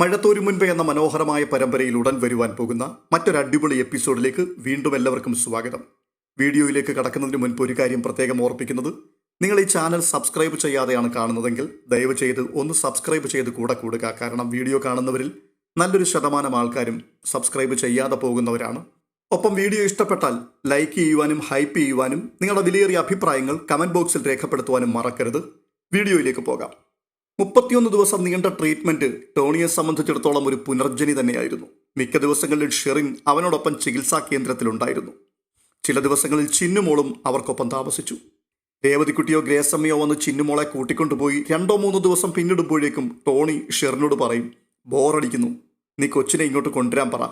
മഴത്തോരു മുൻപേ എന്ന മനോഹരമായ പരമ്പരയിൽ ഉടൻ വരുവാൻ പോകുന്ന മറ്റൊരു അടിപൊളി എപ്പിസോഡിലേക്ക് വീണ്ടും എല്ലാവർക്കും സ്വാഗതം. വീഡിയോയിലേക്ക് കടക്കുന്നതിന് മുൻപ് ഒരു കാര്യം പ്രത്യേകം ഓർപ്പിക്കുന്നത്, നിങ്ങൾ ഈ ചാനൽ സബ്സ്ക്രൈബ് ചെയ്യാതെയാണ് കാണുന്നതെങ്കിൽ ദയവ് ചെയ്ത് ഒന്ന് സബ്സ്ക്രൈബ് ചെയ്ത് കൂടെ കൂടുക. കാരണം വീഡിയോ കാണുന്നവരിൽ നല്ലൊരു ശതമാനം ആൾക്കാരും സബ്സ്ക്രൈബ് ചെയ്യാതെ പോകുന്നവരാണ്. ഒപ്പം വീഡിയോ ഇഷ്ടപ്പെട്ടാൽ ലൈക്ക് ചെയ്യുവാനും ഹൈപ്പ് ചെയ്യുവാനും നിങ്ങളുടെ വിലയേറിയ അഭിപ്രായങ്ങൾ കമന്റ് ബോക്സിൽ രേഖപ്പെടുത്തുവാനും മറക്കരുത്. വീഡിയോയിലേക്ക് പോകാം. 31 ദിവസം നീണ്ട ട്രീറ്റ്മെന്റ് ടോണിയെ സംബന്ധിച്ചിടത്തോളം ഒരു പുനർജനി തന്നെയായിരുന്നു. മിക്ക ദിവസങ്ങളിൽ ഷെറിൻ അവനോടൊപ്പം ചികിത്സാ കേന്ദ്രത്തിലുണ്ടായിരുന്നു. ചില ദിവസങ്ങളിൽ ചിന്നുമോളും അവർക്കൊപ്പം താമസിച്ചു. രേവതിക്കുട്ടിയോ ഗ്രേസമ്മയോ വന്ന് ചിന്നുമോളെ കൂട്ടിക്കൊണ്ടുപോയി 2-3 ദിവസം പിന്നിടുമ്പോഴേക്കും ടോണി ഷെറിനോട് പറയും, ബോറടിക്കുന്നു, നീ കൊച്ചിനെ ഇങ്ങോട്ട് കൊണ്ടുവരാൻ പറ.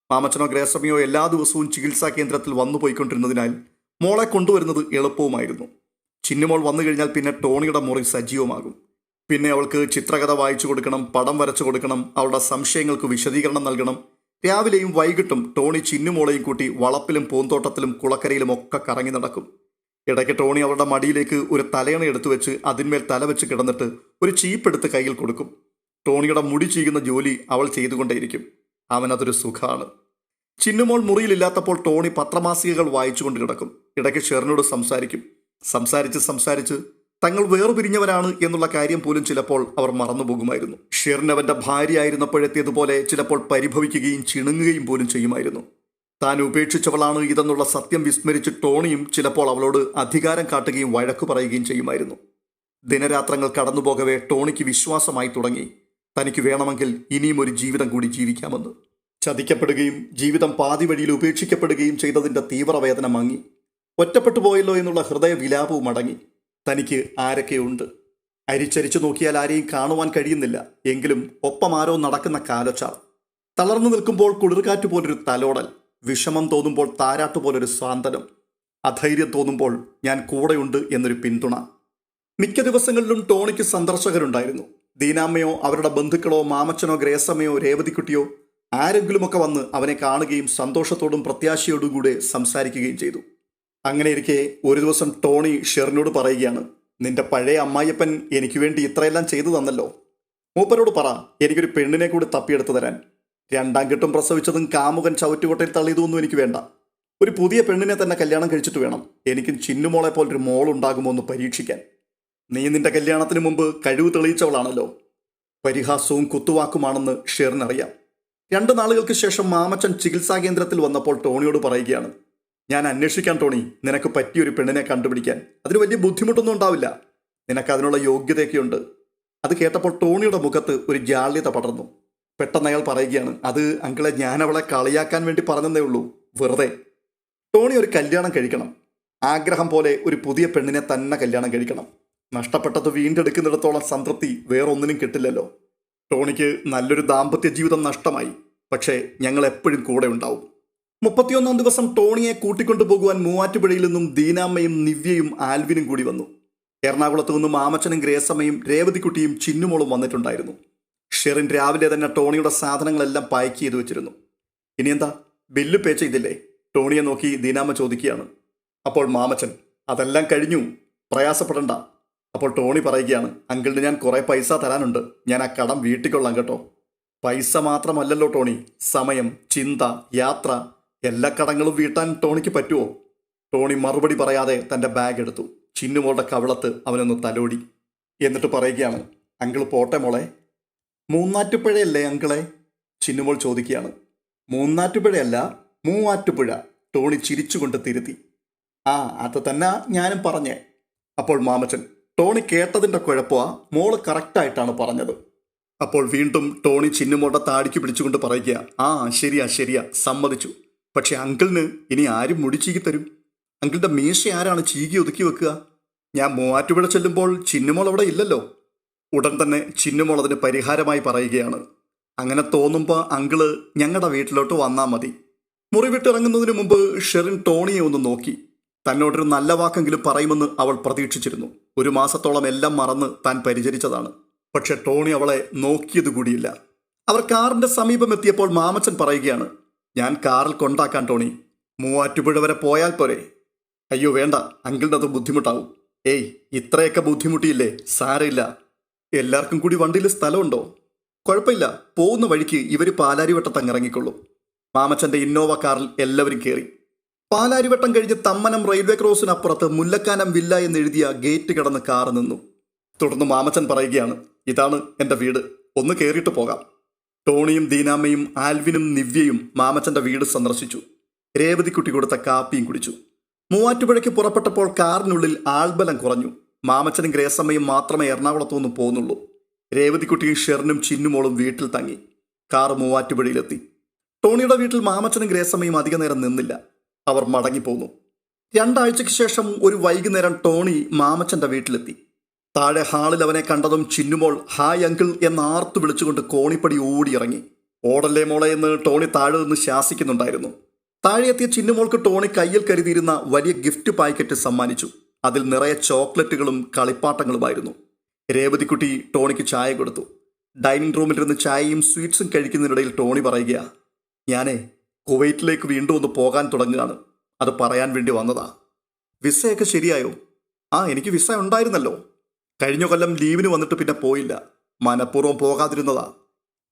മാമച്ചനോ ഗ്രേസമ്മയോ എല്ലാ ദിവസവും ചികിത്സാ കേന്ദ്രത്തിൽ വന്നു പോയിക്കൊണ്ടിരുന്നതിനാൽ മോളെ കൊണ്ടുവരുന്നത് എളുപ്പവുമായിരുന്നു. ചിന്നുമോൾ വന്നു കഴിഞ്ഞാൽ പിന്നെ ടോണിയുടെ മുറി സജീവമാകും. പിന്നെ അവൾക്ക് ചിത്രകഥ വായിച്ചു കൊടുക്കണം, പടം വരച്ചു കൊടുക്കണം, അവളുടെ സംശയങ്ങൾക്ക് വിശദീകരണം നൽകണം. രാവിലെയും വൈകിട്ടും ടോണി ചിന്നുമോളെയും കൂട്ടി വളപ്പിലും പൂന്തോട്ടത്തിലും കുളക്കരയിലും ഒക്കെ കറങ്ങി നടക്കും. ഇടയ്ക്ക് ടോണി അവളുടെ മടിയിലേക്ക് ഒരു തലയണ എടുത്തു വെച്ച് അതിന്മേൽ തല വെച്ച് കിടന്നിട്ട് ഒരു ചീപ്പെടുത്ത് കയ്യിൽ കൊടുക്കും. ടോണിയുടെ മുടി ചീകുന്ന ജോലി അവൾ ചെയ്തുകൊണ്ടേയിരിക്കും. അവനതൊരു സുഖമാണ്. ചിന്നുമോൾ മുറിയിലില്ലാത്തപ്പോൾ ടോണി പത്രമാസികകൾ വായിച്ചുകൊണ്ട് കിടക്കും. ഇടയ്ക്ക് ഷെറിനോട് സംസാരിച്ച് തങ്ങൾ വേർപിരിഞ്ഞവരാണ് എന്നുള്ള കാര്യം പോലും ചിലപ്പോൾ അവർ മറന്നുപോകുമായിരുന്നു. ഷെറിൻ അവന്റെ ഭാര്യയായിരുന്നപ്പോഴെത്തിയതുപോലെ ചിലപ്പോൾ പരിഭവിക്കുകയും ചിണുങ്ങുകയും പോലും ചെയ്യുമായിരുന്നു. താൻ ഉപേക്ഷിച്ചവളാണ് ഇതെന്നുള്ള സത്യം വിസ്മരിച്ച് ടോണിയും ചിലപ്പോൾ അവളോട് അധികാരം കാട്ടുകയും വഴക്കു പറയുകയും ചെയ്യുമായിരുന്നു. ദിനരാത്രങ്ങൾ കടന്നുപോകവേ ടോണിക്ക് വിശ്വാസമായി തുടങ്ങി, തനിക്ക് വേണമെങ്കിൽ ഇനിയും ഒരു ജീവിതം കൂടി ജീവിക്കാമെന്ന്. ചതിക്കപ്പെടുകയും ജീവിതം പാതി വഴിയിൽ ഉപേക്ഷിക്കപ്പെടുകയും ചെയ്തതിൻ്റെ തീവ്രവേദന മങ്ങി. ഒറ്റപ്പെട്ടു പോയല്ലോ എന്നുള്ള ഹൃദയ വിലാപവും അടങ്ങി. തനിക്ക് ആരൊക്കെയുണ്ട്? അരിച്ചരിച്ചു നോക്കിയാൽ ആരെയും കാണുവാൻ കഴിയുന്നില്ല. എങ്കിലും ഒപ്പം ആരോ നടക്കുന്ന കാലച്ചാർ. തളർന്നു നിൽക്കുമ്പോൾ കുളിർകാറ്റ് പോലൊരു തലോടൽ, വിഷമം തോന്നുമ്പോൾ താരാട്ടുപോലൊരു സാന്ത്വനം, അധൈര്യം തോന്നുമ്പോൾ ഞാൻ കൂടെയുണ്ട് എന്നൊരു പിന്തുണ. മിക്ക ദിവസങ്ങളിലും ടോണിക്ക് സന്ദർശകരുണ്ടായിരുന്നു. ദീനാമ്മയോ അവരുടെ ബന്ധുക്കളോ മാമച്ചനോ ഗ്രേസമ്മയോ രേവതിക്കുട്ടിയോ ആരെങ്കിലുമൊക്കെ വന്ന് അവനെ കാണുകയും സന്തോഷത്തോടും പ്രത്യാശയോടും കൂടെ സംസാരിക്കുകയും ചെയ്തു. അങ്ങനെയിരിക്കെ ഒരു ദിവസം ടോണി ഷെറിനോട് പറയുകയാണ്, നിന്റെ പഴയ അമ്മായിയപ്പൻ എനിക്ക് വേണ്ടി ഇത്രയെല്ലാം ചെയ്തു തന്നല്ലോ. മൂപ്പരോട് പറ എനിക്കൊരു പെണ്ണിനെ കൂടി തപ്പിയെടുത്തു തരാൻ. 2ാം കെട്ടും പ്രസവിച്ചതും കാമുകൻ ചവറ്റുകൊട്ടയിൽ തള്ളിയതൊന്നും എനിക്ക് വേണ്ട. ഒരു പുതിയ പെണ്ണിനെ തന്നെ കല്യാണം കഴിച്ചിട്ട് വേണം എനിക്കും ചിന്നുമോളെ പോലൊരു മോളുണ്ടാകുമോ എന്ന് പരീക്ഷിക്കാൻ. നീ നിന്റെ കല്യാണത്തിന് മുമ്പ് കഴിവ് തെളിയിച്ചവളാണല്ലോ. പരിഹാസവും കുത്തുവാക്കുമാണെന്ന് ഷെറിനറിയാം. 2 നാളുകൾക്ക് ശേഷം മാമച്ചൻ ചികിത്സാ കേന്ദ്രത്തിൽ വന്നപ്പോൾ ടോണിയോട് പറയുകയാണ്, ഞാൻ അന്വേഷിക്കാൻ ടോണി, നിനക്ക് പറ്റിയൊരു പെണ്ണിനെ കണ്ടുപിടിക്കാൻ. അതിന് വലിയ ബുദ്ധിമുട്ടൊന്നും ഉണ്ടാവില്ല, നിനക്ക് അതിനുള്ള യോഗ്യതയൊക്കെയുണ്ട്. അത് കേട്ടപ്പോൾ ടോണിയുടെ മുഖത്ത് ഒരു ജാള്യത പടർന്നു. പെട്ടെന്ന് അയാൾ പറയുകയാണ്, അത് അങ്കിളെ, ഞാൻ അവളെ കളിയാക്കാൻ വേണ്ടി പറഞ്ഞതേ ഉള്ളൂ, വെറുതെ. ടോണി ഒരു കല്യാണം കഴിക്കണം. ആഗ്രഹം പോലെ ഒരു പുതിയ പെണ്ണിനെ തന്നെ കല്യാണം കഴിക്കണം. നഷ്ടപ്പെട്ടത് വീണ്ടെടുക്കുന്നിടത്തോളം സംതൃപ്തി വേറൊന്നിനും കിട്ടില്ലല്ലോ. ടോണിക്ക് നല്ലൊരു ദാമ്പത്യ ജീവിതം നഷ്ടമായി, പക്ഷേ ഞങ്ങൾ എപ്പോഴും കൂടെ ഉണ്ടാവും. 31-ാം ദിവസം ടോണിയെ കൂട്ടിക്കൊണ്ടുപോകുവാൻ മൂവാറ്റുപുഴയിൽ നിന്നും ദീനാമ്മയും നിവ്യയും ആൽവിനും കൂടി വന്നു. എറണാകുളത്ത് നിന്നും മാമച്ചനും ഗ്രേസമ്മയും രേവതിക്കുട്ടിയും ചിന്നുമോളും വന്നിട്ടുണ്ടായിരുന്നു. ഷെറിൻ രാവിലെ തന്നെ ടോണിയുടെ സാധനങ്ങളെല്ലാം പാക്ക് ചെയ്തു വെച്ചിരുന്നു. ഇനിയെന്താ, ബില്ല് പേ ചെയ്തില്ലേ? ടോണിയെ നോക്കി ദീനാമ്മ ചോദിക്കുകയാണ്. അപ്പോൾ മാമച്ചൻ, അതെല്ലാം കഴിഞ്ഞു, പ്രയാസപ്പെടണ്ട. അപ്പോൾ ടോണി പറയുകയാണ്, അങ്കിളിന് ഞാൻ കുറേ പൈസ തരാനുണ്ട്, ഞാൻ ആ കടം വീട്ടിക്കൊള്ളാം കേട്ടോ. പൈസ മാത്രമല്ലല്ലോ ടോണി, സമയം, ചിന്ത, യാത്ര, എല്ലാ കടങ്ങളും വീട്ടാൻ ടോണിക്ക് പറ്റുമോ? ടോണി മറുപടി പറയാതെ തൻ്റെ ബാഗ് എടുത്തു. ചിന്നുമോളുടെ കവിളത്ത് അവനൊന്ന് തലോടി. എന്നിട്ട് പറയുകയാണ്, അങ്കിൾ പോട്ടെ മോളെ. മൂന്നാറ്റുപുഴയല്ലേ അങ്കിളെ? ചിന്നുമോൾ ചോദിക്കുകയാണ്. മൂന്നാറ്റുപുഴയല്ല, മൂവാറ്റുപുഴ, ടോണി ചിരിച്ചുകൊണ്ട് തിരുത്തി. ആ, അത് തന്നെ ഞാനും പറഞ്ഞേ. അപ്പോൾ മാമച്ചൻ, ടോണി കേട്ടതിൻ്റെ കുഴപ്പമാ, മോള് കറക്റ്റായിട്ടാണ് പറഞ്ഞത്. അപ്പോൾ വീണ്ടും ടോണി ചിന്നുമോളുടെ താടിക്ക് പിടിച്ചുകൊണ്ട് പറയുക, ആ ശരിയാ, സമ്മതിച്ചു. പക്ഷെ അങ്കിളിന് ഇനി ആരും മുടി ചീകി തരും? അങ്കിളുടെ മീശ ആരാണ് ചീകി ഒതുക്കി വെക്കുക? ഞാൻ മൂവാറ്റുപുഴ ചെല്ലുമ്പോൾ ചിന്നുമോൾ അവിടെ ഇല്ലല്ലോ. ഉടൻ തന്നെ ചിന്നുമോൾ അതിന് പരിഹാരമായി പറയുകയാണ്, അങ്ങനെ തോന്നുമ്പോൾ അങ്കിള് ഞങ്ങളുടെ വീട്ടിലോട്ട് വന്നാൽ മതി. മുറി വിട്ടിറങ്ങുന്നതിന് മുമ്പ് ഷെറിൻ ടോണിയെ ഒന്ന് നോക്കി. തന്നോടൊരു നല്ല വാക്കെങ്കിലും പറയുമെന്ന് അവൾ പ്രതീക്ഷിച്ചിരുന്നു. 1 മാസത്തോളം എല്ലാം മറന്ന് താൻ പരിചരിച്ചതാണ്. പക്ഷെ ടോണി അവളെ നോക്കിയത് കൂടിയില്ല. അവർ കാറിന്റെ സമീപം എത്തിയപ്പോൾ മാമച്ചൻ പറയുകയാണ്, ഞാൻ കാറിൽ കൊണ്ടാക്കാൻ ടോണി, മൂവാറ്റുപുഴ വരെ പോയാൽ പോരെ? അയ്യോ വേണ്ട, അങ്കിളിൻ്റെ അത് ബുദ്ധിമുട്ടാവും. ഏയ്, ഇത്രയൊക്കെ ബുദ്ധിമുട്ടിയില്ലേ, സാരമില്ല. എല്ലാവർക്കും കൂടി വണ്ടിയിൽ സ്ഥലമുണ്ടോ? കുഴപ്പമില്ല, പോകുന്ന വഴിക്ക് ഇവർ പാലാരിവട്ടത്തങ്ങ് ഇറങ്ങിക്കൊള്ളും. മാമച്ചൻ്റെ ഇന്നോവ കാറിൽ എല്ലാവരും കയറി. പാലാരിവട്ടം കഴിഞ്ഞ് തമ്മനം റെയിൽവേ ക്രോസിനപ്പുറത്ത് മുല്ലക്കാനം വില്ല എന്നെഴുതിയ ഗേറ്റ് കടന്ന് കാറ് നിന്നു. തുടർന്ന് മാമച്ചൻ പറയുകയാണ്, ഇതാണ് എൻ്റെ വീട്, ഒന്ന് കയറിയിട്ട് പോകാം. ടോണിയും ദീനാമ്മയും ആൽവിനും നിവ്യയും മാമച്ചൻ്റെ വീട് സന്ദർശിച്ചു. രേവതിക്കുട്ടി കൊടുത്ത കാപ്പിയും കുടിച്ചു. മൂവാറ്റുപുഴയ്ക്ക് പുറപ്പെട്ടപ്പോൾ കാറിനുള്ളിൽ ആൾബലം കുറഞ്ഞു. മാമച്ചനും ഗ്രേസമ്മയും മാത്രമേ എറണാകുളത്തു നിന്ന് പോകുന്നുള്ളൂ. രേവതിക്കുട്ടിയും ഷെറിനും ചിന്നുമോളും വീട്ടിൽ തങ്ങി. കാർ മൂവാറ്റുപുഴയിലെത്തി. ടോണിയുടെ വീട്ടിൽ മാമച്ചനും ഗ്രേസമ്മയും അധിക നേരം നിന്നില്ല. അവർ മടങ്ങിപ്പോന്നു. 2 ആഴ്ചയ്ക്ക് ശേഷം ഒരു വൈകുന്നേരം ടോണി മാമച്ചൻ്റെ വീട്ടിലെത്തി. താഴെ ഹാളിൽ അവനെ കണ്ടതും ചിന്നുമോൾ ഹായ് അങ്കിൾ എന്ന് ആർത്തു വിളിച്ചുകൊണ്ട് കോണിപ്പടി ഓടിയിറങ്ങി. ഓടല്ലേ മോളെ എന്ന് ടോണി താഴെ നിന്ന് ശാസിക്കുന്നുണ്ടായിരുന്നു. താഴെ എത്തിയ ചിന്നുമോൾക്ക് ടോണി കയ്യിൽ കരുതിയിരുന്ന വലിയ ഗിഫ്റ്റ് പാക്കറ്റ് സമ്മാനിച്ചു. അതിൽ നിറയെ ചോക്ലേറ്റുകളും കളിപ്പാട്ടങ്ങളുമായിരുന്നു. രേവതിക്കുട്ടി ടോണിക്ക് ചായ കൊടുത്തു. ഡൈനിങ് റൂമിലിരുന്ന് ചായയും സ്വീറ്റ്സും കഴിക്കുന്നതിനിടയിൽ ടോണി പറയുക, ഞാനേ കുവൈറ്റിലേക്ക് വീണ്ടും ഒന്ന് പോകാൻ തുടങ്ങുകയാണ്. അത് പറയാൻ വേണ്ടി വന്നതാ. വിസയൊക്കെ ശരിയായോ? എനിക്ക് വിസ ഉണ്ടായിരുന്നല്ലോ. കഴിഞ്ഞ കൊല്ലം ലീവിന് വന്നിട്ട് പിന്നെ പോയില്ല. മനഃപൂർവ്വം പോകാതിരുന്നതാ.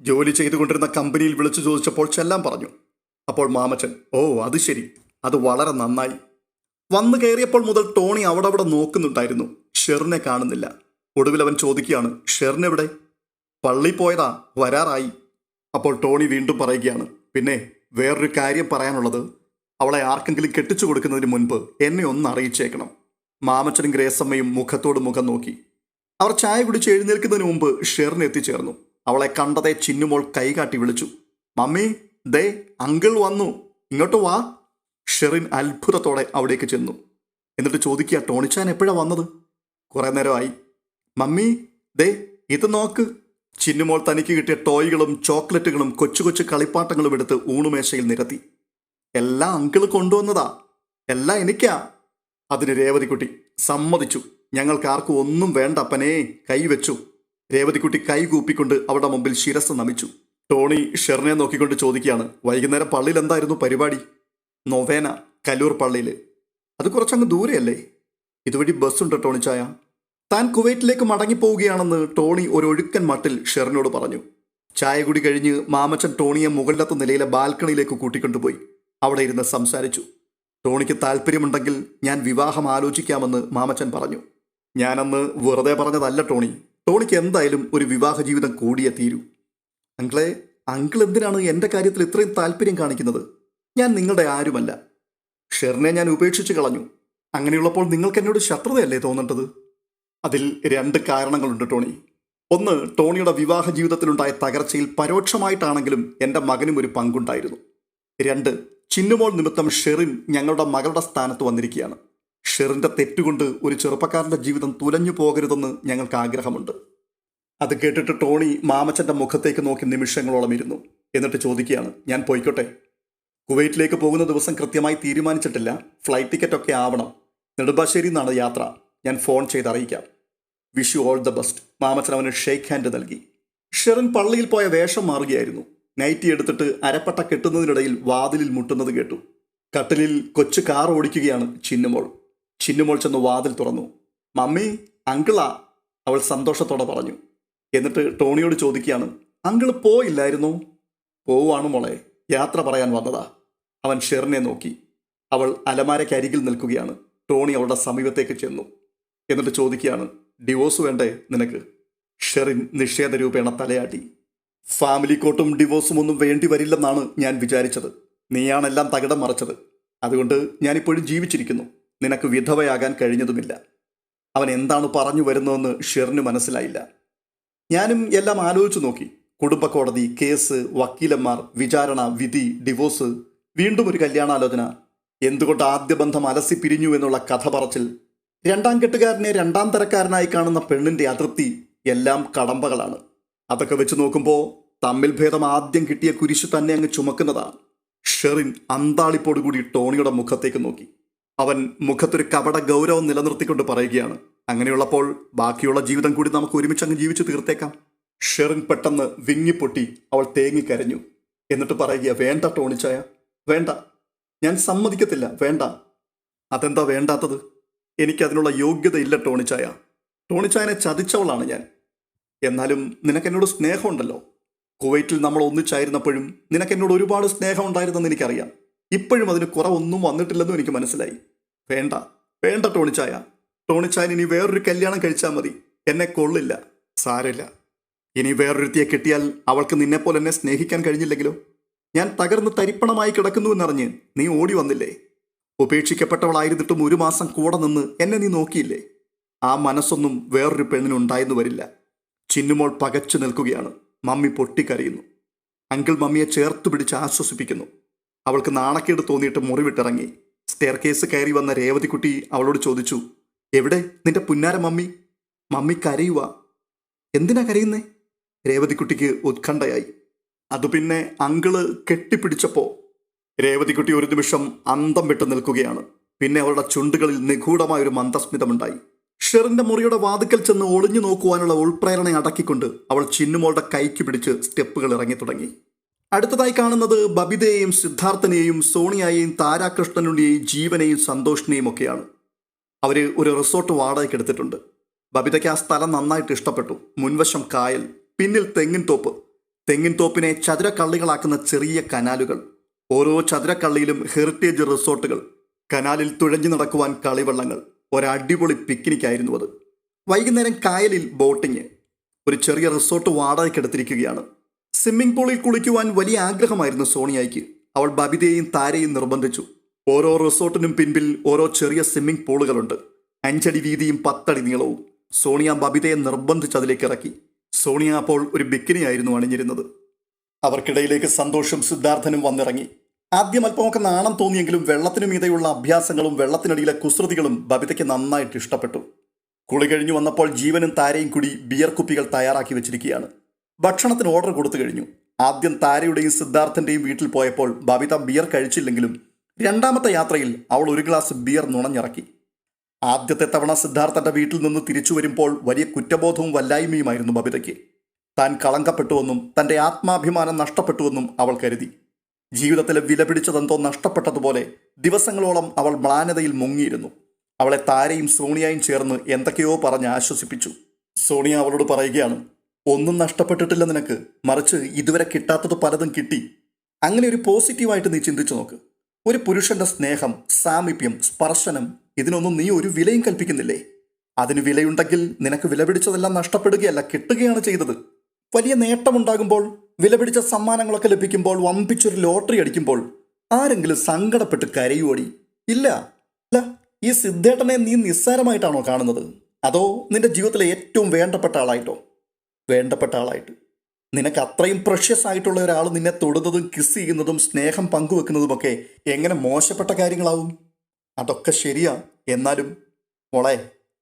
ജോലി ചെയ്തുകൊണ്ടിരുന്ന കമ്പനിയിൽ വിളിച്ചു ചോദിച്ചപ്പോൾ ചെല്ലാൻ പറഞ്ഞു. അപ്പോൾ മാമച്ചൻ, ഓ അത് ശരി, അത് വളരെ നന്നായി. വന്നു കയറിയപ്പോൾ മുതൽ ടോണി അവിടെ നോക്കുന്നുണ്ടായിരുന്നു. ഷെറിനെ കാണുന്നില്ല. ഒടുവിൽ അവൻ ചോദിക്കുകയാണ്, ഷെറിനെവിടെ? പള്ളി പോയതാ, വരാറായി. അപ്പോൾ ടോണി വീണ്ടും പറയുകയാണ്, പിന്നെ വേറൊരു കാര്യം പറയാനുള്ളത്, അവളെ ആർക്കെങ്കിലും കെട്ടിച്ചു കൊടുക്കുന്നതിന് മുൻപ് എന്നെ ഒന്ന് അറിയിച്ചേക്കണം. മാമച്ചനും ഗ്രേസമ്മയും മുഖത്തോട് മുഖം നോക്കി. അവർ ചായ കുടിച്ച് എഴുന്നേൽക്കുന്നതിന് മുമ്പ് ഷെറിന് എത്തിച്ചേർന്നു. അവളെ കണ്ടതേ ചിന്നുമോൾ കൈകാട്ടി വിളിച്ചു, മമ്മി ദേ അങ്കിൾ വന്നു, ഇങ്ങോട്ട് വാ. ഷെറിൻ അത്ഭുതത്തോടെ അവിടേക്ക് ചെന്നു. എന്നിട്ട് ചോദിക്കുക, ടോണിച്ചാൻ എപ്പോഴാണ് വന്നത്? കുറേ നേരമായി. മമ്മി ദേ ഇത് നോക്ക്. ചിന്നുമോൾ തനിക്ക് കിട്ടിയ ടോയ്കളും ചോക്ലേറ്റുകളും കൊച്ചു കൊച്ചു കളിപ്പാട്ടങ്ങളും എടുത്ത് ഊണുമേശയിൽ നിരത്തി. എല്ലാം അങ്കിള് കൊണ്ടുവന്നതാ, എല്ലാം എനിക്കാ. അതിന് രേവതിക്കുട്ടി, സമ്മതിച്ചു, ഞങ്ങൾക്കാർക്കും ഒന്നും വേണ്ട അപ്പനേ, കൈവച്ചു. രേവതിക്കുട്ടി കൈ കൂപ്പിക്കൊണ്ട് അവരുടെ മുമ്പിൽ ശിരസ് നമിച്ചു. ടോണി ഷെറിനെ നോക്കിക്കൊണ്ട് ചോദിക്കുകയാണ്, വൈകുന്നേരം പള്ളിയിൽ എന്തായിരുന്നു പരിപാടി? നൊവേന, കലൂർ പള്ളിയിൽ. അത് കുറച്ചങ്ങ് ദൂരെയല്ലേ? ഇതുവഴി ബസ്സുണ്ട് ടോണിച്ചായ. താൻ കുവൈറ്റിലേക്ക് മടങ്ങിപ്പോവുകയാണെന്ന് ടോണി ഒരു ഒഴുക്കൻ മട്ടിൽ ഷെറിനോട് പറഞ്ഞു. ചായ കുടി കഴിഞ്ഞ് മാമച്ചൻ ടോണിയെ മുകളിലത്തെ നിലയിലെ ബാൽക്കണിയിലേക്ക് കൂട്ടിക്കൊണ്ടുപോയി. അവിടെ ഇരുന്ന് സംസാരിച്ചു. ടോണിക്ക് താല്പര്യമുണ്ടെങ്കിൽ ഞാൻ വിവാഹം ആലോചിക്കാമെന്ന് മാമച്ചൻ പറഞ്ഞു. ഞാനന്ന് വെറുതെ പറഞ്ഞതല്ല ടോണി. ടോണിക്ക് എന്തായാലും ഒരു വിവാഹ ജീവിതം കൂടിയേ തീരൂ. അങ്കിൾ എന്തിനാണ് എൻ്റെ കാര്യത്തിൽ ഇത്രയും താല്പര്യം കാണിക്കുന്നത്? ഞാൻ നിങ്ങളുടെ ആരുമല്ല. ഷെറിനെ ഞാൻ ഉപേക്ഷിച്ച് കളഞ്ഞു. അങ്ങനെയുള്ളപ്പോൾ നിങ്ങൾക്ക് എന്നോട് ശത്രുതയല്ലേ തോന്നേണ്ടത്? അതിൽ 2 കാരണങ്ങളുണ്ട് ടോണി. ഒന്ന്, ടോണിയുടെ വിവാഹ ജീവിതത്തിലുണ്ടായ തകർച്ചയിൽ പരോക്ഷമായിട്ടാണെങ്കിലും എൻ്റെ മകനും ഒരു പങ്കുണ്ടായിരുന്നു. 2, ചിന്നുമോൾ നിമിത്തം ഷെറിൻ ഞങ്ങളുടെ മകളുടെ സ്ഥാനത്ത് വന്നിരിക്കുകയാണ്. ഷെറിൻ്റെ തെറ്റുകൊണ്ട് ഒരു ചെറുപ്പക്കാരൻ്റെ ജീവിതം തുലഞ്ഞു പോകരുതെന്ന് ഞങ്ങൾക്ക് ആഗ്രഹമുണ്ട്. അത് കേട്ടിട്ട് ടോണി മാമച്ചൻ്റെ മുഖത്തേക്ക് നോക്കി നിമിഷങ്ങളോളം ഇരുന്നു. എന്നിട്ട് ചോദിക്കുകയാണ്, ഞാൻ പോയിക്കോട്ടെ? കുവൈറ്റിലേക്ക് പോകുന്ന ദിവസം കൃത്യമായി തീരുമാനിച്ചിട്ടില്ല. ഫ്ലൈറ്റ് ടിക്കറ്റൊക്കെ ആവണം. നെടുമ്പാശ്ശേരിയിൽ നിന്നാണ് യാത്ര. ഞാൻ ഫോൺ ചെയ്ത് അറിയിക്കാം. Wish you all the best. Mamachan അവന് ഷേക്ക് ഹാൻഡ് നൽകി. ഷെറിൻ പള്ളിയിൽ പോയ വേഷം മാറുകയായിരുന്നു. നൈറ്റി എടുത്തിട്ട് അരപ്പട്ട കെട്ടുന്നതിനിടയിൽ വാതിലിൽ മുട്ടുന്നത് കേട്ടു. കട്ടിലിൽ കൊച്ചു കാർ ഓടിക്കുകയാണ് ചിന്നുമോൾ. ചിന്നുമോൾ ചെന്ന് വാതിൽ തുറന്നു. മമ്മി, അങ്കിളാ, അവൾ സന്തോഷത്തോടെ പറഞ്ഞു. എന്നിട്ട് ടോണിയോട് ചോദിക്കുകയാണ്, അങ്കിള് പോയില്ലായിരുന്നോ? പോവാണ് മോളെ, യാത്ര പറയാൻ വന്നതാ. അവൻ ഷെറിനെ നോക്കി. അവൾ അലമാരയ്ക്കരികിൽ നിൽക്കുകയാണ്. ടോണി അവളുടെ സമീപത്തേക്ക് ചെന്നു. എന്നിട്ട് ചോദിക്കുകയാണ്, ഡിവോഴ്സ് വേണ്ടേ നിനക്ക്? ഷെറിൻ നിഷേധരൂപേണ തലയാട്ടി. ഫാമിലി കോർട്ടും ഡിവോഴ്സും ഒന്നും വേണ്ടി വരില്ലെന്നാണ് ഞാൻ വിചാരിച്ചത്. നീയാണെല്ലാം തകിടം മറിച്ചത്. അതുകൊണ്ട് ഞാനിപ്പോഴും ജീവിച്ചിരിക്കുന്നു. നിനക്ക് വിധവയാകാൻ കഴിഞ്ഞതുമില്ല. അവൻ എന്താണ് പറഞ്ഞു വരുന്നതെന്ന് ഷെറിന് മനസ്സിലായില്ല. ഞാനും എല്ലാം ആലോചിച്ചു നോക്കി. കുടുംബ കോടതി, കേസ്, വക്കീലന്മാർ, വിചാരണ, വിധി, ഡിവോഴ്സ്, വീണ്ടും ഒരു കല്യാണാലോചന, എന്തുകൊണ്ട് ആദ്യ ബന്ധം അലസി പിരിഞ്ഞു എന്നുള്ള കഥ പറച്ചിൽ, 2ാം കെട്ടുകാരനെ 2ാം തരക്കാരനായി കാണുന്ന പെണ്ണിൻ്റെ അതൃപ്തി, എല്ലാം കടമ്പകളാണ്. അതൊക്കെ വെച്ച് നോക്കുമ്പോൾ തമ്മിൽ ഭേദം ആദ്യം കിട്ടിയ കുരിശ് തന്നെ അങ്ങ് ചുമക്കുന്നതാണ്. ഷെറിൻ അന്താളിപ്പോടുകൂടി ടോണിയുടെ മുഖത്തേക്ക് നോക്കി. അവൻ മുഖത്തൊരു കപട ഗൗരവം നിലനിർത്തിക്കൊണ്ട് പറയുകയാണ്, അങ്ങനെയുള്ളപ്പോൾ ബാക്കിയുള്ള ജീവിതം കൂടി നമുക്ക് ഒരുമിച്ച് അങ്ങ് ജീവിച്ചു തീർത്തേക്കാം. ഷെറിൻ പെട്ടെന്ന് വിങ്ങിപ്പൊട്ടി അവൾ തേങ്ങിക്കരഞ്ഞു. എന്നിട്ട് പറയുക, വേണ്ട ടോണിച്ചായ, വേണ്ട, ഞാൻ സമ്മതിക്കത്തില്ല, വേണ്ട. അതെന്താ വേണ്ടാത്തത്? എനിക്കതിനുള്ള യോഗ്യതയില്ല ടോണിച്ചായ. ടോണിച്ചായനെ ചതിച്ചവളാണ് ഞാൻ. എന്നാലും നിനക്കെന്നോട് സ്നേഹമുണ്ടല്ലോ. കുവൈറ്റിൽ നമ്മൾ ഒന്നിച്ചായിരുന്നപ്പോഴും നിനക്ക് എന്നോട് ഒരുപാട് സ്നേഹം ഉണ്ടായിരുന്നെന്ന് എനിക്കറിയാം. ഇപ്പോഴും അതിന് കുറവൊന്നും വന്നിട്ടില്ലെന്നും എനിക്ക് മനസ്സിലായി. വേണ്ട വേണ്ട ടോണിച്ചായ, ടോണിച്ചായൻ ഇനി വേറൊരു കല്യാണം കഴിച്ചാൽ മതി. എന്നെ കൊള്ളില്ല. സാരമില്ല, ഇനി വേറൊരുത്തിയെ കിട്ടിയാൽ അവൾക്ക് നിന്നെപ്പോലെ എന്നെ സ്നേഹിക്കാൻ കഴിഞ്ഞില്ലെങ്കിലോ? ഞാൻ തകർന്ന് തരിപ്പണമായി കിടക്കുന്നുവെന്നറിഞ്ഞ് നീ ഓടി വന്നില്ലേ? ഉപേക്ഷിക്കപ്പെട്ടവളായിരുന്നിട്ടും 1 മാസം കൂടെ നിന്ന് എന്നെ നീ നോക്കിയില്ലേ? ആ മനസ്സൊന്നും വേറൊരു പെണ്ണിനുണ്ടായെന്ന് വരില്ല. ചിന്നുമോൾ പകച്ചു നിൽക്കുകയാണ്. മമ്മി പൊട്ടിക്കരയുന്നു. അങ്കിൾ മമ്മിയെ ചേർത്ത് പിടിച്ച് ആശ്വസിപ്പിക്കുന്നു. അവൾക്ക് നാണക്കേട് തോന്നിയിട്ട് മുറിവിട്ടിറങ്ങി. സ്റ്റെയർ കേസ് കയറി വന്ന രേവതിക്കുട്ടി അവളോട് ചോദിച്ചു, എവിടെ നിന്റെ പുന്നാര മമ്മി? മമ്മി കരയുവാ. എന്തിനാ കരയുന്നേ? രേവതിക്കുട്ടിക്ക് ഉത്കണ്ഠയായി. അത് പിന്നെ അങ്കിള് കെട്ടിപ്പിടിച്ചപ്പോ. രേവതിക്കുട്ടി ഒരു നിമിഷം അന്തം വിട്ട് നിൽക്കുകയാണ്. പിന്നെ അവളുടെ ചുണ്ടുകളിൽ നിഗൂഢമായൊരു മന്ദസ്മിതമുണ്ടായി. ഷെറിന്റെ മുറിയുടെ വാതിക്കൽ ചെന്ന് ഒളിഞ്ഞു നോക്കുവാനുള്ള ഉൾപ്രേരണ അടക്കിക്കൊണ്ട് അവൾ ചിന്നുമോളുടെ കൈക്ക് പിടിച്ച് സ്റ്റെപ്പുകൾ ഇറങ്ങി തുടങ്ങി. അടുത്തതായി കാണുന്നത് ബബിതയെയും സിദ്ധാർത്ഥനെയും സോണിയായെയും താരാകൃഷ്ണനുടെയും ജീവനെയും സന്തോഷിനെയും ഒക്കെയാണ്. അവർ ഒരു റിസോർട്ട് വാടകയ്ക്ക് എടുത്തിട്ടുണ്ട്. ബബിതയ്ക്ക് ആ സ്ഥലം നന്നായിട്ട് ഇഷ്ടപ്പെട്ടു. മുൻവശം കായൽ, പിന്നിൽ തെങ്ങിൻതോപ്പ്, തെങ്ങിൻതോപ്പിനെ ചതുരക്കള്ളികളാക്കുന്ന ചെറിയ കനാലുകൾ, ഓരോ ചതുരക്കള്ളിയിലും ഹെറിറ്റേജ് റിസോർട്ടുകൾ, കനാലിൽ തുഴഞ്ഞു നടക്കുവാൻ കളിവള്ളങ്ങൾ. ഒരടിപൊളി പിക്നിക്കായിരുന്നു അത്. വൈകുന്നേരം കായലിൽ ബോട്ടിങ്. ഒരു ചെറിയ റിസോർട്ട് വാടകയ്ക്ക് എടുത്തിരിക്കുകയാണ്. സ്വിമ്മിംഗ് പൂളിൽ കുളിക്കുവാൻ വലിയ ആഗ്രഹമായിരുന്നു സോണിയായ്ക്ക്. അവൾ ബബിതയെയും താരയും നിർബന്ധിച്ചു. ഓരോ റിസോർട്ടിനും പിൻപിൽ ഓരോ ചെറിയ സ്വിമ്മിംഗ് പൂളുകളുണ്ട്. 5 അടി വീതിയും 10 അടി നീളവും. സോണിയ ബബിതയെ നിർബന്ധിച്ച് അതിലേക്ക് ഇറക്കി. സോണിയ അപ്പോൾ ഒരു ബിക്കിനിയായിരുന്നു അണിഞ്ഞിരുന്നത്. അവർക്കിടയിലേക്ക് സന്തോഷും സിദ്ധാർത്ഥനും വന്നിറങ്ങി. ആദ്യം അല്പമൊക്കെ നാണം തോന്നിയെങ്കിലും വെള്ളത്തിനു മീതെയുള്ള അഭ്യാസങ്ങളും വെള്ളത്തിനടിയിലെ കുസൃതികളും ബബിതയ്ക്ക് നന്നായിട്ട് ഇഷ്ടപ്പെട്ടു. കുളി കഴിഞ്ഞു വന്നപ്പോൾ ജീവനും താരയും കൂടി ബിയർ കുപ്പികൾ തയ്യാറാക്കി വെച്ചിരിക്കുകയാണ്. ഭക്ഷണത്തിന് ഓർഡർ കൊടുത്തു കഴിഞ്ഞു. ആദ്യം താരയുടെയും സിദ്ധാർത്ഥന്റെയും വീട്ടിൽ പോയപ്പോൾ ബബിത ബിയർ കഴിച്ചില്ലെങ്കിലും രണ്ടാമത്തെ യാത്രയിൽ അവൾ ഒരു ഗ്ലാസ് ബിയർ നുണഞ്ഞിറക്കി. ആദ്യത്തെ തവണ സിദ്ധാർത്ഥന്റെ വീട്ടിൽ നിന്ന് തിരിച്ചു വരുമ്പോൾ വലിയ കുറ്റബോധവും വല്ലായ്മയുമായിരുന്നു ബബിതയ്ക്ക്. താൻ കളങ്കപ്പെട്ടുവെന്നും തൻ്റെ ആത്മാഭിമാനം നഷ്ടപ്പെട്ടുവെന്നും അവൾ കരുതി. ജീവിതത്തിലെ വിലപിടിച്ചതെന്തോ നഷ്ടപ്പെട്ടതുപോലെ ദിവസങ്ങളോളം അവൾ മ്ലാനതയിൽ മുങ്ങിയിരുന്നു. അവളെ താരയും സോണിയയും ചേർന്ന് എന്തൊക്കെയോ പറഞ്ഞ് ആശ്വസിപ്പിച്ചു. സോണിയ അവളോട് പറയുകയാണ്, ഒന്നും നഷ്ടപ്പെട്ടിട്ടില്ല നിനക്ക്, മറിച്ച് ഇതുവരെ കിട്ടാത്തത് പലതും കിട്ടി. അങ്ങനെ ഒരു പോസിറ്റീവായിട്ട് നീ ചിന്തിച്ചു നോക്ക്. ഒരു പുരുഷന്റെ സ്നേഹം, സാമീപ്യം, സ്പർശനം, ഇതിനൊന്നും നീ ഒരു വിലയും കൽപ്പിക്കുന്നില്ലേ? അതിന് വിലയുണ്ടെങ്കിൽ നിനക്ക് വിലപിടിച്ചതെല്ലാം നഷ്ടപ്പെടുകയല്ല, കിട്ടുകയാണ് ചെയ്തത്. വലിയ നേട്ടമുണ്ടാകുമ്പോൾ, വിലപിടിച്ച സമ്മാനങ്ങളൊക്കെ ലഭിക്കുമ്പോൾ, വമ്പിച്ചൊരു ലോട്ടറി അടിക്കുമ്പോൾ ആരെങ്കിലും സങ്കടപ്പെട്ട് കരയുവോടി? ഇല്ല. അല്ല, ഈ സിദ്ധേട്ടനെ നീ നിസ്സാരമായിട്ടാണോ കാണുന്നത്? അതോ നിന്റെ ജീവിതത്തിലെ ഏറ്റവും വേണ്ടപ്പെട്ട ആളായിട്ടോ? വേണ്ടപ്പെട്ട ആളായിട്ട്. നിനക്ക് അത്രയും പ്രഷ്യസ് ആയിട്ടുള്ള ഒരാൾ നിന്നെ തൊടുന്നതും കിസ് ചെയ്യുന്നതും സ്നേഹം പങ്കുവെക്കുന്നതുമൊക്കെ എങ്ങനെ മോശപ്പെട്ട കാര്യങ്ങളാവും? അതൊക്കെ ശരിയാ. എന്നാലും മോളെ,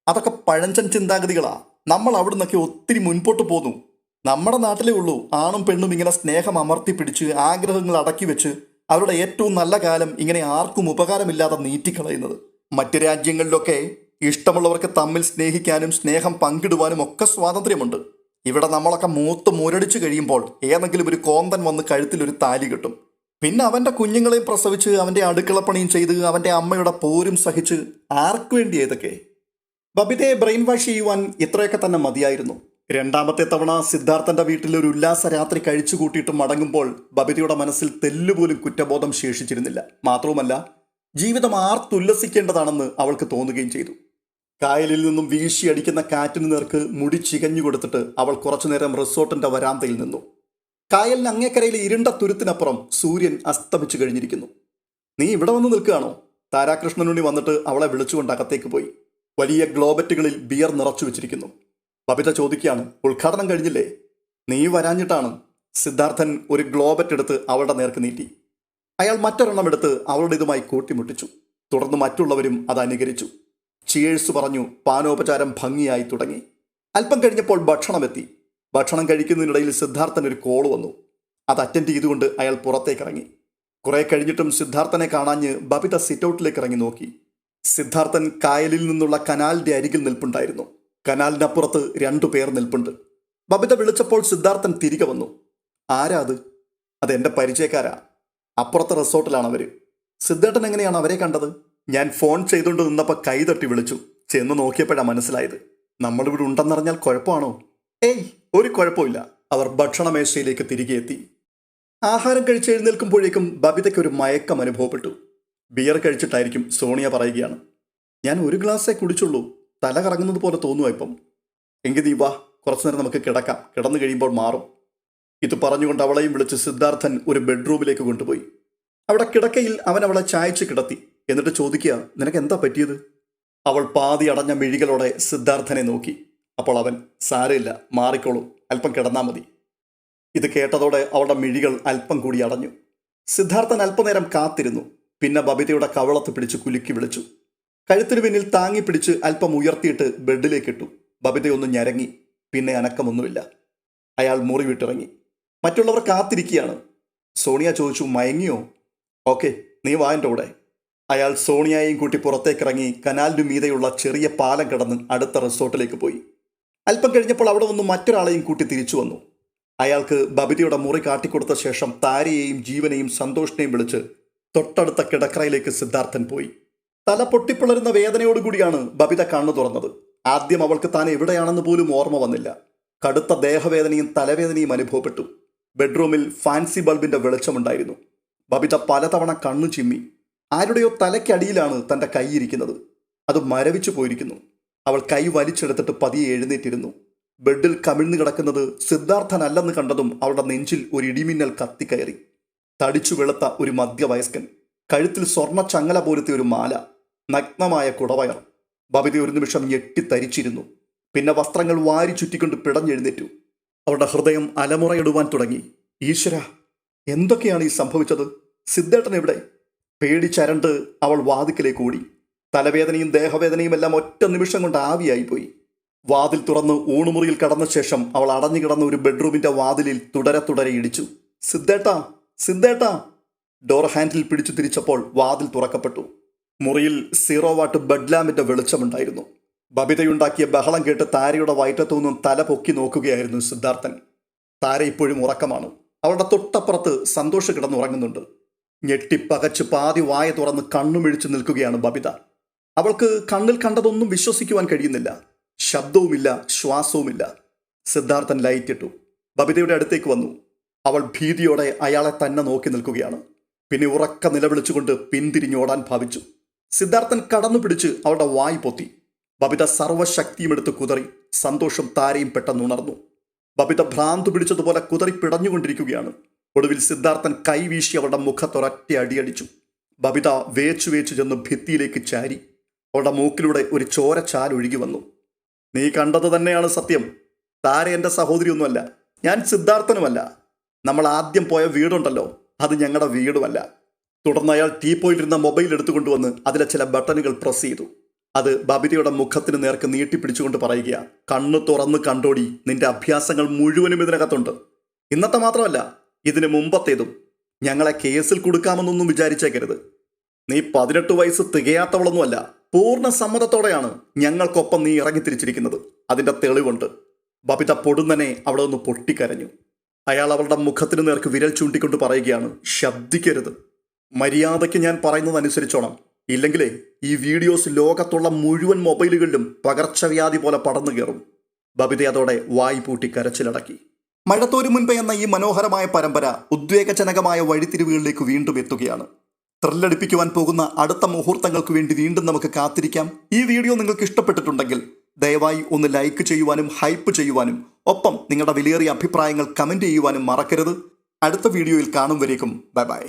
അതൊക്കെ പഴഞ്ചൻ ചിന്താഗതികളാ. നമ്മൾ അവിടെ നിന്നൊക്കെ ഒത്തിരി മുൻപോട്ട് പോന്നു. നമ്മുടെ നാട്ടിലേ ഉള്ളൂ ആണും പെണ്ണും ഇങ്ങനെ സ്നേഹം അമർത്തി പിടിച്ച് ആഗ്രഹങ്ങൾ അടക്കി വെച്ച് അവരുടെ ഏറ്റവും നല്ല കാലം ഇങ്ങനെ ആർക്കും ഉപകാരമില്ലാതെ നീറ്റിക്കളയുന്നത്. മറ്റു രാജ്യങ്ങളിലൊക്കെ ഇഷ്ടമുള്ളവർക്ക് തമ്മിൽ സ്നേഹിക്കാനും സ്നേഹം പങ്കിടുവാനും ഒക്കെ സ്വാതന്ത്ര്യമുണ്ട്. ഇവിടെ നമ്മളൊക്കെ മൂത്ത് മുരടിച്ചു കഴിയുമ്പോൾ ഏതെങ്കിലും ഒരു കോന്തൻ വന്ന് കഴുത്തിലൊരു താലി കിട്ടും. പിന്നെ അവൻ്റെ കുഞ്ഞുങ്ങളെയും പ്രസവിച്ച് അവൻ്റെ അടുക്കളപ്പണിയും ചെയ്ത് അവൻ്റെ അമ്മയുടെ പോരും സഹിച്ച് ആർക്കു വേണ്ടി ഏതൊക്കെ? ബബിതയെ ബ്രെയിൻ വാഷ് ചെയ്യുവാൻ ഇത്രയൊക്കെ തന്നെ മതിയായിരുന്നു. രണ്ടാമത്തെ തവണ സിദ്ധാർത്ഥന്റെ വീട്ടിൽ ഒരു ഉല്ലാസ രാത്രി കഴിച്ചു കൂട്ടിയിട്ട് മടങ്ങുമ്പോൾ ബബിതയുടെ മനസ്സിൽ തെല്ലുപോലും കുറ്റബോധം ശേഷിച്ചിരുന്നില്ല. മാത്രവുമല്ല, ജീവിതം ആർത്തുല്ലസിക്കേണ്ടതാണെന്ന് അവൾക്ക് തോന്നുകയും ചെയ്തു. കായലിൽ നിന്നും വീശിയടിക്കുന്ന കാറ്റിന് നേർക്ക് മുടി ചികഞ്ഞു കൊടുത്തിട്ട് അവൾ കുറച്ചുനേരം റിസോർട്ടിന്റെ വരാന്തയിൽ നിന്നു. കായലിന് അങ്ങേക്കരയിലെ ഇരുണ്ട തുരുത്തിനപ്പുറം സൂര്യൻ അസ്തമിച്ചു കഴിഞ്ഞിരിക്കുന്നു. നീ ഇവിടെ വന്ന് നിൽക്കുകയാണോ? താരാകൃഷ്ണനുണ്ണി വന്നിട്ട് അവളെ വിളിച്ചുകൊണ്ട് അകത്തേക്ക് പോയി. വലിയ ഗ്ലോബറ്റുകളിൽ ബിയർ നിറച്ചു വെച്ചിരിക്കുന്നു. ബബിത ചോദിക്കുകയാണ്, ഉദ്ഘാടനം കഴിഞ്ഞില്ലേ? നീ വരാഞ്ഞിട്ടാണ്. സിദ്ധാർത്ഥൻ ഒരു ഗ്ലോബറ്റ് എടുത്ത് അവളുടെ നേർക്ക് നീട്ടി. അയാൾ മറ്റൊരെണ്ണം എടുത്ത് അവളുടെ ഇതുമായി കൂട്ടിമുട്ടിച്ചു. തുടർന്ന് മറ്റുള്ളവരും അത് അനുകരിച്ചു. ചിയേഴ്സ് പറഞ്ഞു. പാനോപചാരം ഭംഗിയായി തുടങ്ങി. അല്പം കഴിഞ്ഞപ്പോൾ ഭക്ഷണം എത്തി. ഭക്ഷണം കഴിക്കുന്നതിനിടയിൽ സിദ്ധാർത്ഥന് ഒരു കോൾ വന്നു. അത് അറ്റൻഡ് ചെയ്തുകൊണ്ട് അയാൾ പുറത്തേക്ക് ഇറങ്ങി. കുറെ കഴിഞ്ഞിട്ടും സിദ്ധാർത്ഥനെ കാണാഞ്ഞ് ബബിത സിറ്റൗട്ടിലേക്ക് ഇറങ്ങി നോക്കി. സിദ്ധാർത്ഥൻ കായലിൽ നിന്നുള്ള കനാലിന്റെ അരികിൽ നിൽപ്പുണ്ടായിരുന്നു. കനാലിനപ്പുറത്ത് 2 പേർ നിൽപ്പുണ്ട്. ബബിത വിളിച്ചപ്പോൾ സിദ്ധാർത്ഥൻ തിരികെ വന്നു. ആരാ അത്? അതെന്റെ പരിചയക്കാരാ. അപ്പുറത്തെ റിസോർട്ടിലാണ് അവര്. സിദ്ധേട്ടൻ എങ്ങനെയാണ് അവരെ കണ്ടത്? ഞാൻ ഫോൺ ചെയ്തുകൊണ്ട് നിന്നപ്പോൾ കൈതട്ടി വിളിച്ചു. ചെന്ന് നോക്കിയപ്പോഴാണ് മനസ്സിലായത്. നമ്മളിവിടെ ഉണ്ടെന്നറിഞ്ഞാൽ കുഴപ്പമാണോ? ഏയ്, ഒരു കുഴപ്പമില്ല. അവർ ഭക്ഷണമേശയിലേക്ക് തിരികെ എത്തി. ആഹാരം കഴിച്ച് എഴുന്നേൽക്കുമ്പോഴേക്കും ബബിതയ്ക്ക് ഒരു മയക്കം അനുഭവപ്പെട്ടു. ബിയർ കഴിച്ചിട്ടായിരിക്കും സോണിയ പറയുകയാണ്. ഞാൻ ഒരു ഗ്ലാസ്സേ കുടിച്ചുള്ളൂ, തല കറങ്ങുന്നത് പോലെ തോന്നുക ഇപ്പം. എങ്കിൽ നീ വാ, കുറച്ചു നേരം നമുക്ക് കിടക്കാം, കിടന്നു കഴിയുമ്പോൾ മാറും. ഇത് പറഞ്ഞുകൊണ്ട് അവളെയും വിളിച്ച് സിദ്ധാർത്ഥൻ ഒരു ബെഡ്റൂമിലേക്ക് കൊണ്ടുപോയി. അവിടെ കിടക്കയിൽ അവൻ അവളെ ചായച്ച് കിടത്തി. എന്നിട്ട് ചോദിക്കുക, നിനക്ക് എന്താ പറ്റിയത്? അവൾ പാതി അടഞ്ഞ മിഴികളോടെ സിദ്ധാർത്ഥനെ നോക്കി. അപ്പോൾ അവൻ, സാരമില്ല, മാറിക്കോളൂ, അല്പം കിടന്നാൽ മതി. ഇത് കേട്ടതോടെ അവളുടെ മിഴികൾ അല്പം കൂടി അടഞ്ഞു. സിദ്ധാർത്ഥൻ അല്പനേരം കാത്തിരുന്നു. പിന്നെ ബബിതയുടെ കവളത്ത് പിടിച്ച് കുലുക്കി വിളിച്ചു. കഴുത്തിന് പിന്നിൽ താങ്ങി പിടിച്ച് അല്പം ഉയർത്തിയിട്ട് ബെഡിലേക്കിട്ടു. ബബിതയൊന്ന് ഞരങ്ങി. പിന്നെ അനക്കമൊന്നുമില്ല. അയാൾ മുറി വിട്ടിറങ്ങി. മറ്റുള്ളവർ കാത്തിരിക്കുകയാണ്. സോണിയ ചോദിച്ചു, മയങ്ങിയോ? ഓക്കെ, നീ വാ എൻ്റെ കൂടെ. അയാൾ സോണിയയെയും കൂട്ടി പുറത്തേക്കിറങ്ങി കനാലിനു മീതെയുള്ള ചെറിയ പാലം കടന്ന് അടുത്ത റിസോർട്ടിലേക്ക് പോയി. അല്പം കഴിഞ്ഞപ്പോൾ അവിടെ നിന്ന് മറ്റൊരാളെയും കൂട്ടി തിരിച്ചു വന്നു. അയാൾക്ക് ബബിതയുടെ മുറി കാട്ടിക്കൊടുത്ത ശേഷം താരയെയും ജീവനെയും സന്തോഷിനെയും വിളിച്ച് തൊട്ടടുത്ത കിടക്കറയിലേക്ക് സിദ്ധാർത്ഥൻ പോയി. തല പൊട്ടിപ്പിളരുന്ന വേദനയോടുകൂടിയാണ് ബബിത കണ്ണു തുറന്നത്. ആദ്യം അവൾക്ക് താൻ എവിടെയാണെന്ന് പോലും ഓർമ്മ വന്നില്ല. കടുത്ത ദേഹവേദനയും തലവേദനയും അനുഭവപ്പെട്ടു. ബെഡ്റൂമിൽ ഫാൻസി ബൾബിന്റെ വെളിച്ചമുണ്ടായിരുന്നു. ബബിത പലതവണ കണ്ണു ചിമ്മി. ആരുടെയോ തലയ്ക്കടിയിലാണ് തൻ്റെ കൈയിരിക്കുന്നത്. അത് മരവിച്ചു പോയിരിക്കുന്നു. അവൾ കൈ വലിച്ചെടുത്തിട്ട് പതിയെ എഴുന്നേറ്റിരുന്നു. ബെഡിൽ കമിഴ്ന്നു കിടക്കുന്നത് സിദ്ധാർത്ഥനല്ലെന്ന് കണ്ടതും അവളുടെ നെഞ്ചിൽ ഒരു ഇടിമിന്നൽ കത്തിക്കയറി. തടിച്ചു വെളുത്ത ഒരു മധ്യവയസ്കൻ, കഴുത്തിൽ സ്വർണ്ണ ചങ്ങല പോലത്തെ ഒരു മാല, നഗ്നമായ കുടവയർ. ബബിത ഒരു നിമിഷം ഞെട്ടിത്തരിച്ചിരുന്നു. പിന്നെ വസ്ത്രങ്ങൾ വാരി ചുറ്റിക്കൊണ്ട് പിടഞ്ഞെഴുന്നേറ്റു. അവളുടെ ഹൃദയം അലമുറയിടുവാൻ തുടങ്ങി. ഈശ്വര, എന്തൊക്കെയാണ് ഈ സംഭവിച്ചത്? സിദ്ധേട്ടൻ എവിടെ? പേടിച്ചരണ്ട് അവൾ വാതിക്കലേക്ക് ഓടി. തലവേദനയും ദേഹവേദനയും എല്ലാം ഒറ്റ നിമിഷം കൊണ്ട് ആവിയായിപ്പോയി. വാതിൽ തുറന്ന് ഊണുമുറിയിൽ കടന്ന ശേഷം അവൾ അടഞ്ഞു കിടന്ന ഒരു ബെഡ്റൂമിന്റെ വാതിലിൽ തുടരെ ഇടിച്ചു. സിദ്ധേട്ടാ, സിദ്ധേട്ടാ! ഡോർ ഹാൻഡിൽ പിടിച്ചു തിരിച്ചപ്പോൾ വാതിൽ തുറക്കപ്പെട്ടു. മുറിയിൽ 0 വാട്ട് ബെഡ് ലാമ്പിന്റെ വെളിച്ചമുണ്ടായിരുന്നു. ബബിതയുണ്ടാക്കിയ ബഹളം കേട്ട് താരയുടെ വയറ്റത്തു നിന്നും തല പൊക്കി നോക്കുകയായിരുന്നു സിദ്ധാർത്ഥൻ. താര ഇപ്പോഴും ഉറക്കമാണ്. അവളുടെ തൊട്ടപ്പുറത്ത് സന്തോഷ് കിടന്നുറങ്ങുന്നുണ്ട്. ഞെട്ടിപ്പകച്ച് പാതി വായ തുറന്ന് കണ്ണുമിഴിച്ചു നിൽക്കുകയാണ് ബബിത. അവൾക്ക് കണ്ണിൽ കണ്ടതൊന്നും വിശ്വസിക്കുവാൻ കഴിയുന്നില്ല. ശബ്ദവുമില്ല, ശ്വാസവുമില്ല. സിദ്ധാർത്ഥൻ ലൈറ്റിട്ടു. ബബിതയുടെ അടുത്തേക്ക് വന്നു. അവൾ ഭീതിയോടെ അയാളെ തന്നെ നോക്കി നിൽക്കുകയാണ്. പിന്നെ ഉറക്ക നിലവിളിച്ചുകൊണ്ട് പിന്തിരിഞ്ഞോടാൻ ഭാവിച്ചു. സിദ്ധാർത്ഥൻ കടന്നു പിടിച്ച് അവളുടെ വായ് പൊത്തി. ബബിത സർവ്വശക്തിയും എടുത്ത് കുതറി. സന്തോഷം താരയും പെട്ടെന്നുണർന്നു. ബബിത ഭ്രാന്തു പിടിച്ചതുപോലെ കുതറി പിടഞ്ഞുകൊണ്ടിരിക്കുകയാണ്. ഒടുവിൽ സിദ്ധാർത്ഥൻ കൈവീശി അവളുടെ മുഖത്തൊരൊറ്റ അടിയടിച്ചു. ബബിത വേച്ചു ചെന്ന് ഭിത്തിയിലേക്ക് ചാരി. അവളുടെ മൂക്കിലൂടെ ഒരു ചോരച്ചാൽ ഒഴുകി വന്നു. നീ കണ്ടത് തന്നെയാണ് സത്യം. താര എൻ്റെ സഹോദരിയൊന്നുമല്ല, ഞാൻ സിദ്ധാർത്ഥനുമല്ല. നമ്മൾ ആദ്യം പോയ വീടുണ്ടല്ലോ, അത് ഞങ്ങളുടെ വീടുമല്ല. തുടർന്ന് അയാൾ ടീപ്പോയിലിരുന്ന മൊബൈൽ എടുത്തുകൊണ്ടുവന്ന് അതിലെ ചില ബട്ടണുകൾ പ്രസ് ചെയ്തു. അത് ബബിതയുടെ മുഖത്തിന് നേർക്ക് നീട്ടിപ്പിടിച്ചുകൊണ്ട് പറയുക, കണ്ണു തുറന്ന് കണ്ടോടി, നിന്റെ അഭ്യാസങ്ങൾ മുഴുവനും ഇതിനകത്തുണ്ട്. ഇന്നത്തെ മാത്രമല്ല, ഇതിന് മുമ്പത്തേതും. ഞങ്ങളെ കേസിൽ കൊടുക്കാമെന്നൊന്നും വിചാരിച്ചേക്കരുത്. നീ 18 വയസ്സ് തികയാത്തവളൊന്നുമല്ല. പൂർണ്ണ സമ്മതത്തോടെയാണ് ഞങ്ങൾക്കൊപ്പം നീ ഇറങ്ങിത്തിരിച്ചിരിക്കുന്നത്. അതിൻ്റെ തെളിവുണ്ട്. ബബിത പൊടുന്നനെ അവിടെ നിന്ന് പൊട്ടിക്കരഞ്ഞു. അയാൾ അവളുടെ മുഖത്തിന് നേർക്ക് വിരൽ ചൂണ്ടിക്കൊണ്ട് പറയുകയാണ്, ശബ്ദിക്കരുത്. മര്യാദയ്ക്ക് ഞാൻ പറയുന്നതനുസരിച്ചോണം. ഇല്ലെങ്കിലേ ഈ വീഡിയോസ് ലോകത്തുള്ള മുഴുവൻ മൊബൈലുകളിലും പകർച്ചവ്യാധി പോലെ പടന്നു കയറും. ബബിത അതോടെ വായി പൂട്ടി കരച്ചിലടക്കി. മഴത്തോരു മുൻപേ എന്ന ഈ മനോഹരമായ പരമ്പര ഉദ്വേഗജനകമായ വഴിത്തിരിവുകളിലേക്ക് വീണ്ടും എത്തുകയാണ്. ത്രില്ലടിപ്പിക്കുവാൻ പോകുന്ന അടുത്ത മുഹൂർത്തങ്ങൾക്ക് വേണ്ടി വീണ്ടും നമുക്ക് കാത്തിരിക്കാം. ഈ വീഡിയോ നിങ്ങൾക്ക് ഇഷ്ടപ്പെട്ടിട്ടുണ്ടെങ്കിൽ ദയവായി ഒന്ന് ലൈക്ക് ചെയ്യുവാനും ഹൈപ്പ് ചെയ്യുവാനും ഒപ്പം നിങ്ങളുടെ വിലയേറിയ അഭിപ്രായങ്ങൾ കമൻറ്റ് ചെയ്യുവാനും മറക്കരുത്. അടുത്ത വീഡിയോയിൽ കാണും വരേക്കും ബൈ ബൈ.